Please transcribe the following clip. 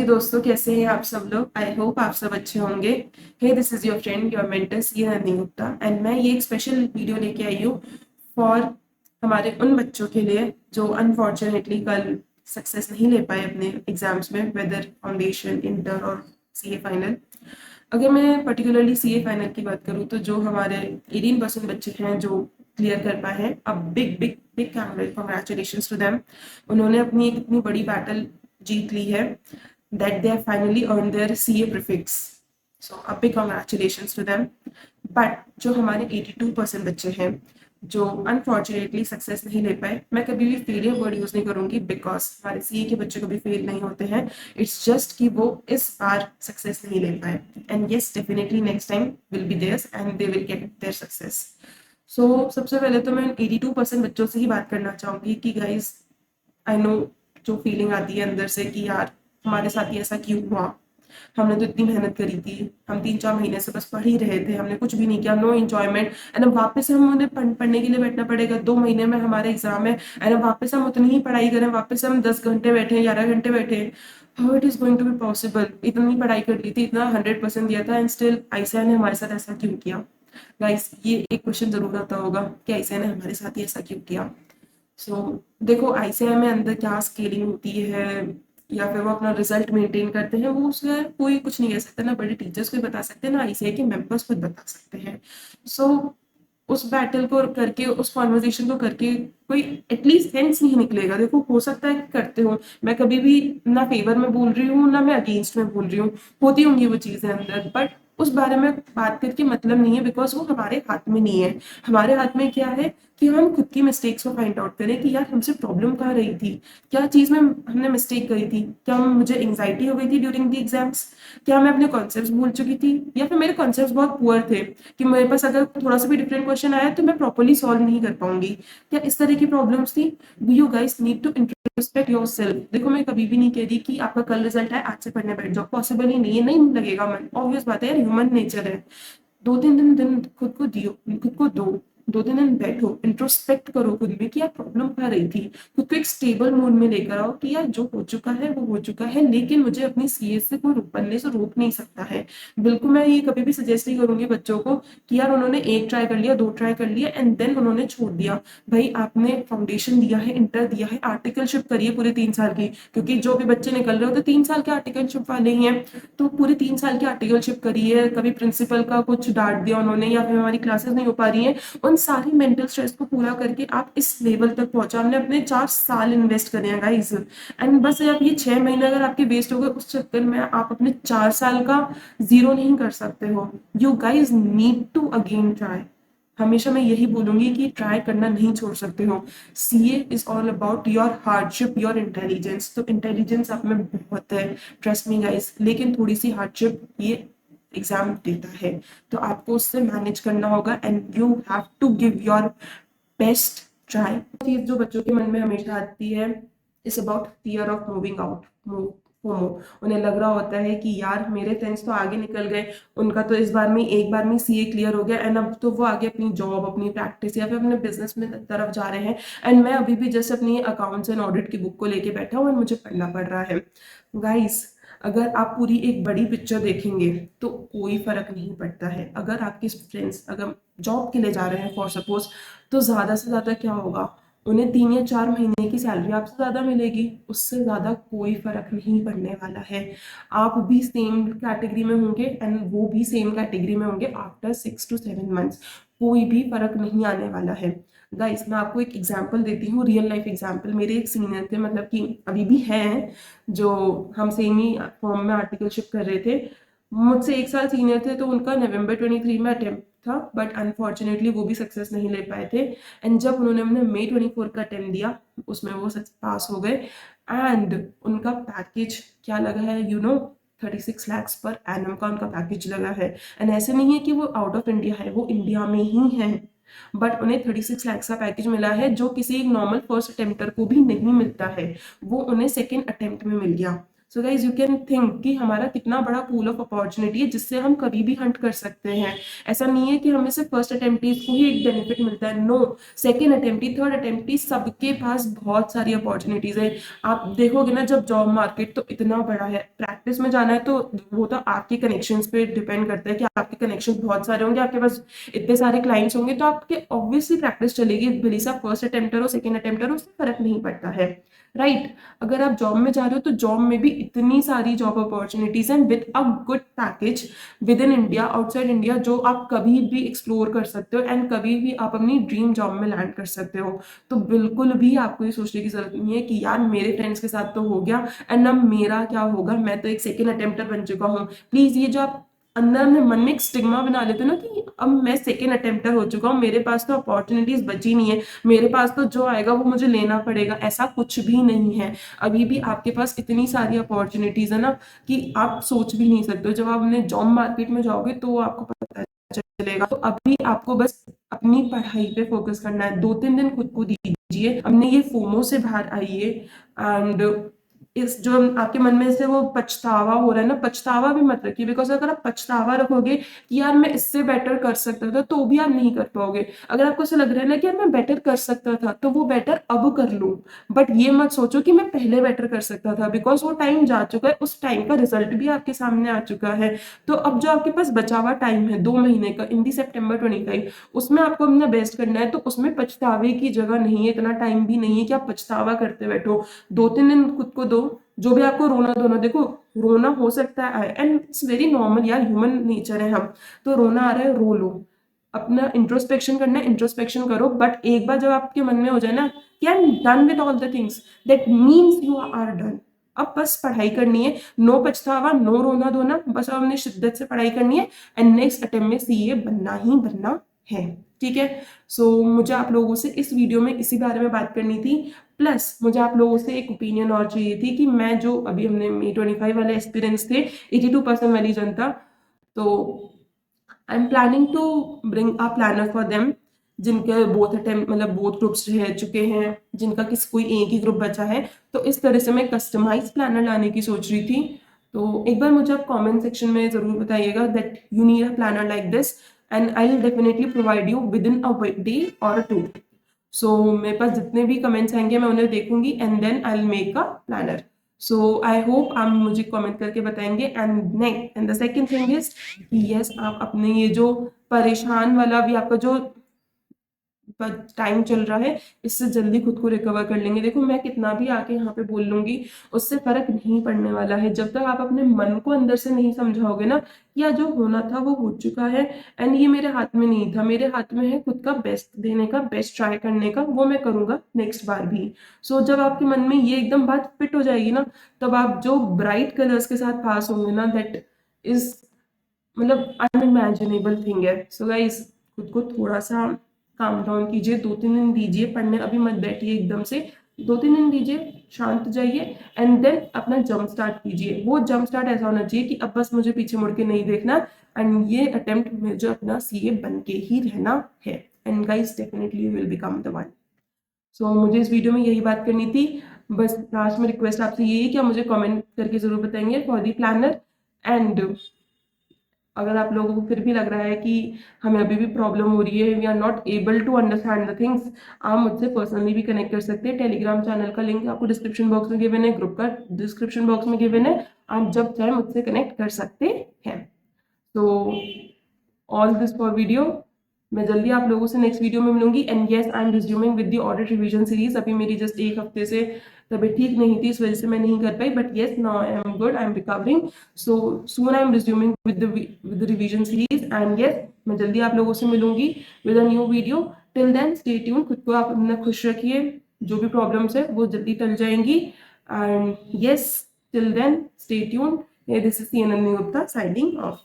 जी दोस्तों, कैसे हैं आप सब लोग। आई होप आप सब अच्छे होंगे। Hey, this is your friend your mentor C Nandi Gupta and मैं ये एक स्पेशल वीडियो लेके आई हूँ फॉर हमारे उन बच्चों के लिए जो अनफॉर्चुनेटली कल सक्सेस नहीं ले पाए अपने एग्जाम्स में, वेदर फाउंडेशन, इंटर और सीए फाइनल। अगर मैं पर्टिकुलरली सीए फाइनल की बात करूँ तो जो हमारे 18% बच्चे हैं जो क्लियर कर पाए हैं, अब big big big congratulations to them. उन्होंने अपनी एक इतनी बड़ी बैटल जीत ली है that they have finally earned their CA prefix. So a big congratulations to them. But जो हमारे 82% बच्चे हैं जो अनफॉर्चुनेटली सक्सेस नहीं ले पाए, मैं कभी भी फेलियर वर्ड यूज नहीं करूंगी बिकॉज हमारे सीए के बच्चे कभी फेल नहीं होते हैं। इट्स जस्ट कि वो इस बार सक्सेस नहीं ले पाए and yes definitely next time will be theirs and they will get their success. So सबसे पहले तो मैं 82% बच्चों से ही बात करना चाहूंगी कि गाइज, आई नो जो फीलिंग आती है अंदर से कि यार हमारे साथ ही ऐसा क्यों हुआ। हमने तो इतनी मेहनत करी थी, हम 3-4 महीने से बस पढ़ ही रहे थे, हमने कुछ भी नहीं किया, नो एंजॉयमेंट। एंड अब वापस हम उन्हें पढ़ने के लिए बैठना पड़ेगा। 2 महीने में हमारे एग्जाम है एंड अब वापस हम उतनी ही पढ़ाई करें, वापस हम 10 घंटे बैठे, 11 घंटे बैठे। How it is going to be possible. इतनी पढ़ाई कर ली थी, इतना 100% दिया था एंड स्टिल आईसीआई ने हमारे साथ ऐसा क्यों किया। गाइस, ये एक क्वेश्चन जरूर आता होगा कि आईसीआई ने हमारे साथ ही ऐसा क्यों किया। देखो, आईसीआई में अंदर क्या स्केलिंग होती है या फिर वो अपना रिजल्ट मेंटेन करते हैं, वो उसका कोई कुछ नहीं कह सकता, ना बड़े टीचर्स को बता सकते हैं, ना आईसीआई के मेंबर्स खुद बता सकते हैं। सो उस बैटल को करके, उस कॉन्वर्जेशन को करके कोई एटलीस्ट सेंस नहीं निकलेगा। देखो, हो सकता है कि करते हो, मैं कभी भी ना फेवर में बोल रही हूँ ना मैं अगेंस्ट में बोल रही हूँ, होती होंगी वो चीजें अंदर, बट उस बारे में बात करके मतलब नहीं है बिकॉज वो हमारे हाथ में नहीं है। हमारे हाथ में क्या है कि हम खुद की मिस्टेक्स को फाइंड आउट करें कि यार हमसे प्रॉब्लम कहाँ रही थी, क्या चीज में हमने मिस्टेक करी थी। क्या मुझे एंग्जाइटी हो गई थी ड्यूरिंग द एग्जाम्स, क्या मैं अपने कॉन्सेप्ट्स भूल चुकी थी, या फिर मेरे कॉन्सेप्ट्स बहुत पुअर थे कि मेरे पास अगर थोड़ा सा भी डिफरेंट क्वेश्चन आया तो मैं प्रॉपरली सॉल्व नहीं कर पाऊंगी। क्या इस तरह की प्रॉब्लम्स थी। You guys need to introspect yourself. देखो, मैं कभी भी नहीं कह रही कि आपका कल रिजल्ट है आज से पढ़ने बैठ जाओ, पॉसिबल ही नहीं है, नहीं लगेगा मन, ऑब्वियस बात है यार, ह्यूमन नेचर है। 2-3 दिन खुद को दियो, खुद को दो, 2-3 दिन बैठो, इंट्रोस्पेक्ट करो खुद में कि यार प्रॉब्लम कहाँ रही थी। खुद को एक स्टेबल मूड में लेकर आओ कि यार जो हो चुका है वो हो चुका है, लेकिन मुझे अपनी सीए से कोई बनने से रोक नहीं सकता है। बिल्कुल मैं ये कभी भी सजेस्ट नहीं करूंगी बच्चों को कि यार उन्होंने 1 ट्राई कर लिया, 2 ट्राई कर लिया एंड देन उन्होंने छोड़ दिया। भाई, आपने फाउंडेशन दिया है, इंटर दिया है, आर्टिकलशिप करिए पूरे 3 साल की, क्योंकि जो भी बच्चे निकल रहे होते 3 साल के आर्टिकलशिप वाले ही हैं। तो पूरे 3 साल की आर्टिकलशिप करिए। कभी प्रिंसिपल का कुछ डांट दिया उन्होंने या फिर हमारी क्लासेस नहीं हो पा रही हैं, उन सारी मेंटल स्ट्रेस को पूरा करके आप इस लेवल तक पहुंचा। हमने अपने 4 साल इन्वेस्ट करे हैं गाइस, एंड बस अब ये 6 महीने अगर आपके वेस्ट हो गए उस चक्कर में, आप अपने 4 साल का जीरो नहीं कर सकते हो। You guys need to again try. हमेशा मैं यही बोलूंगी कि ट्राई करना नहीं छोड़ सकते हो। CA is all about your hardship, your intelligence. तो इंटेलिजेंस आप में बहुत है, ट्रस्ट मी गाइस, लेकिन थोड़ी सी हार्डशिप ये एग्जाम देता है, तो आपको उससे मैनेज करना होगा and you have to give your best try. चीज जो बच्चों के मन में हमेशा आती है is about fear of moving out, FOMO. उन्हें लग रहा होता है कि यार मेरे फ्रेंड्स तो आगे निकल गए, उनका तो इस बार में एक बार में सीए क्लियर हो गया एंड अब तो वो आगे अपनी जॉब, अपनी प्रैक्टिस या फिर अपने बिजनेस में तरफ जा रहे हैं, एंड मैं अभी भी जैसे अपनी अकाउंट्स एंड ऑडिट की बुक को लेके बैठा हूँ और मुझे पढ़ना पड़ रहा है। गाइस, अगर आप पूरी एक बड़ी पिक्चर देखेंगे तो कोई फर्क नहीं पड़ता है। अगर आपके फ्रेंड्स अगर जॉब के लिए जा रहे हैं फॉर सपोज, तो ज्यादा से ज्यादा क्या होगा, उन्हें 3 या 4 महीने की सैलरी आपसे ज्यादा मिलेगी, उससे ज्यादा कोई फर्क नहीं पड़ने वाला है। आप भी सेम कैटेगरी में होंगे एंड वो भी सेम कैटेगरी में होंगे आफ्टर 6 to 7 months। कोई भी फर्क नहीं आने वाला है। गाइस, मैं आपको एक एग्जांपल देती हूँ, रियल लाइफ एग्जांपल। मेरे एक सीनियर थे, मतलब कि अभी भी हैं, जो हम सेम ही फॉर्म में आर्टिकलशिप कर रहे थे, मुझसे 1 साल सीनियर थे, तो उनका नवंबर 23 में अटेम्प्ट था, बट अनफॉर्चुनेटली वो भी सक्सेस नहीं ले पाए थे। एंड जब उन्होंने मई 24 का अटेम्प्ट दिया, उसमें वो पास हो गए एंड उनका पैकेज क्या लगा है, 36 lakhs पर एनम का उनका पैकेज लगा है। एंड ऐसे नहीं है कि वो आउट ऑफ इंडिया है, वो इंडिया में ही है, बट उन्हें 36 lakhs का पैकेज मिला है जो किसी एक नॉर्मल फर्स्ट अटेम्प्टर को भी नहीं मिलता है, वो उन्हें सेकेंड अटेम्प्ट में मिल गया। So guys you can think कि हमारा कितना बड़ा पूल ऑफ अपॉर्चुनिटी है जिससे हम कभी भी हंट कर सकते हैं। ऐसा नहीं है कि हमें सिर्फ फर्स्ट अटेम्प्ट को ही एक बेनिफिट मिलता है, no, second attempt, third attempt, सबके पास बहुत सारी अपॉर्चुनिटीज है। आप देखोगे ना जब जॉब मार्केट तो इतना बड़ा है, प्रैक्टिस में जाना है तो वो तो आपके कनेक्शंस पे डिपेंड करता है कि आपके कनेक्शन बहुत सारे होंगे, आपके पास इतने सारे क्लाइंट्स होंगे तो आपके ऑब्वियसली प्रैक्टिस चलेगी, भले से आप फर्स्ट अटेम्प्टर हो सेकेंड अटेम्प्टर हो, उससे फर्क नहीं पड़ता है, राइट। अगर आप जॉब में जा रहे हो तो जॉब में भी इतनी सारी जॉब अपॉर्चुनिटीज हैं with a good package with in India, outside India, जो आप कभी भी एक्सप्लोर कर सकते हो एंड कभी भी आप अपनी ड्रीम जॉब में लैंड कर सकते हो। तो बिल्कुल भी आपको ये सोचने की जरूरत नहीं है कि यार मेरे फ्रेंड्स के साथ तो हो गया एंड अब मेरा क्या होगा, मैं तो एक सेकेंड अटेम्प्टर बन चुका हूँ। प्लीज ये जो आप अंदर में मन में एक स्टिग्मा बना लेते हो ना कि अब मैं सेकेंड अटेम्प्टर हो चुका हूँ, मेरे पास तो अपॉर्चुनिटीज बची नहीं है, मेरे पास तो जो आएगा वो मुझे लेना पड़ेगा, ऐसा कुछ भी नहीं है। अभी भी आपके पास इतनी सारी अपॉर्चुनिटीज है ना कि आप सोच भी नहीं सकते हो। जब आप अपने जॉब मार्केट में जाओगे तो आपको पता चलेगा। तो अभी आपको बस अपनी पढ़ाई पे फोकस करना है, 2-3 दिन खुद को दीजिए, अपने ये फोमो से बाहर आइए एंड इस जो आपके मन में से वो पछतावा हो रहा है ना, पछतावा भी मत रखिए, बिकॉज अगर आप पछतावा रखोगे कि यार मैं इससे बेटर कर सकता था तो भी आप नहीं कर पाओगे। अगर आपको ऐसा लग रहा है ना कि यार मैं बेटर कर सकता था तो वो बेटर अब कर लूं, बट ये मत सोचो कि मैं पहले बेटर कर सकता था, बिकॉज वो टाइम जा चुका है, उस टाइम का रिजल्ट भी आपके सामने आ चुका है। तो अब जो आपके पास बचा हुआ टाइम है 2 महीने का, इन दी September 25, उसमें आपको अपना बेस्ट करना है। तो उसमें पछतावे की जगह नहीं है, इतना टाइम भी नहीं है कि आप पछतावा करते बैठो। 2-3 दिन खुद को दो, जो भी आपको रोना धोना, देखो रोना हो सकता है एंड इट्स वेरी नॉर्मल यार, ह्यूमन नेचर है हम, तो रोना आ रहा है रो लो, अपना इंट्रोस्पेक्शन करना है इंट्रोस्पेक्शन करो, बट एक बार जब आपके मन में हो जाए ना कि I am done with all the things, that means you are done. अब बस पढ़ाई करनी है, नो पछतावा, नो रोना धोना, बस अब हमने शिद्दत से पढ़ाई करनी है एंड नेक्स्ट अटेम्प्ट में सीए बनना ही बनना है, ठीक है। सो मुझे आप लोगों से इस वीडियो में इसी बारे में बात करनी थी, प्लस मुझे आप लोगों से एक ओपिनियन और चाहिए थी कि मैं जो अभी हमने May 25 वाले एक्सपीरियंस थे 82% वाली जनता, तो I am planning to bring a planner for them, जिनके बोथ अटेम्प्ट मतलब बोथ ग्रुप्स रह चुके हैं, जिनका किसी कोई एक ही ग्रुप बचा है, तो इस तरह से मैं कस्टमाइज प्लानर लाने की सोच रही थी। तो एक बार मुझे आप कमेंट सेक्शन में जरूर बताइएगा that you need a planner like this and I will definitely provide you with in a day और 2। सो मेरे पास जितने भी कमेंट्स आएंगे मैं उन्हें देखूंगी and then I will make a planner. So I hope आप मुझे कमेंट करके बताएंगे and next and the second thing is कि यस आप अपने ये जो परेशान वाला भी आपका जो टाइम चल रहा है, इससे जल्दी खुद को रिकवर कर लेंगे। देखो मैं कितना भी आके यहाँ पे बोल लूंगी उससे फर्क नहीं पड़ने वाला है, जब तक आप अपने मन को अंदर से नहीं समझाओगे ना या जो होना था वो हो चुका है एंड ये मेरे हाथ में नहीं था, मेरे हाथ में है खुद का बेस्ट देने का, बेस्ट ट्राई करने का, वो मैं करूंगा नेक्स्ट बार भी। सो जब आपके मन में ये एकदम बात फिट हो जाएगी ना, तब आप जो ब्राइट कलर्स के साथ पास होंगे ना, दैट इज मतलब अनइमेजिनेबल थिंग है। सो गाइस खुद को थोड़ा सा काम डाउन कीजिए, 2-3 दिन दीजिए पढ़ने, अभी मत बैठिए एकदम से, 2-3 दिन दीजिए, शांत जाइए एंड देन अपना जंप स्टार्ट कीजिए। वो जंप स्टार्ट ऐसा होना चाहिए कि अब बस मुझे पीछे मुड़ के नहीं देखना एंड ये अटेम्प्ट में जो अपना सीए बन के ही रहना है and guys definitely you will become the one. So मुझे इस वीडियो में यही बात करनी थी, बस लास्ट में रिक्वेस्ट आपसे यही कि आप मुझे कमेंट करके जरूर बताएंगे फॉर दी प्लानर एंड अगर आप लोगों को फिर भी लग रहा है कि हमें अभी भी प्रॉब्लम हो रही है, we are not able to understand the things, आप मुझसे पर्सनली भी कनेक्ट कर सकते हैं। टेलीग्राम चैनल का लिंक आपको डिस्क्रिप्शन बॉक्स में गिवन है, ग्रुप का डिस्क्रिप्शन बॉक्स में गिवन है, आप जब चाहे मुझसे कनेक्ट कर सकते हैं। तो ऑल दिस फॉर वीडियो, मैं जल्दी आप लोगों से नेक्स्ट वीडियो में मिलूंगी and yes I am resuming with the audit revision series. अभी मेरी जस्ट एक हफ्ते से तबीयत ठीक नहीं थी, इस वजह से मैं नहीं कर पाई, but yes now I am good, I am recovering, so soon I am resuming with the revision series and yes मैं जल्दी आप लोगों से मिलूंगी with a new video. Till then stay tune, खुद को आप अपना खुश रखिए, जो भी प्रॉब्लम्स है वो जल्दी टल जाएंगी and yes till then stay tune. This is C N Gupta signing of.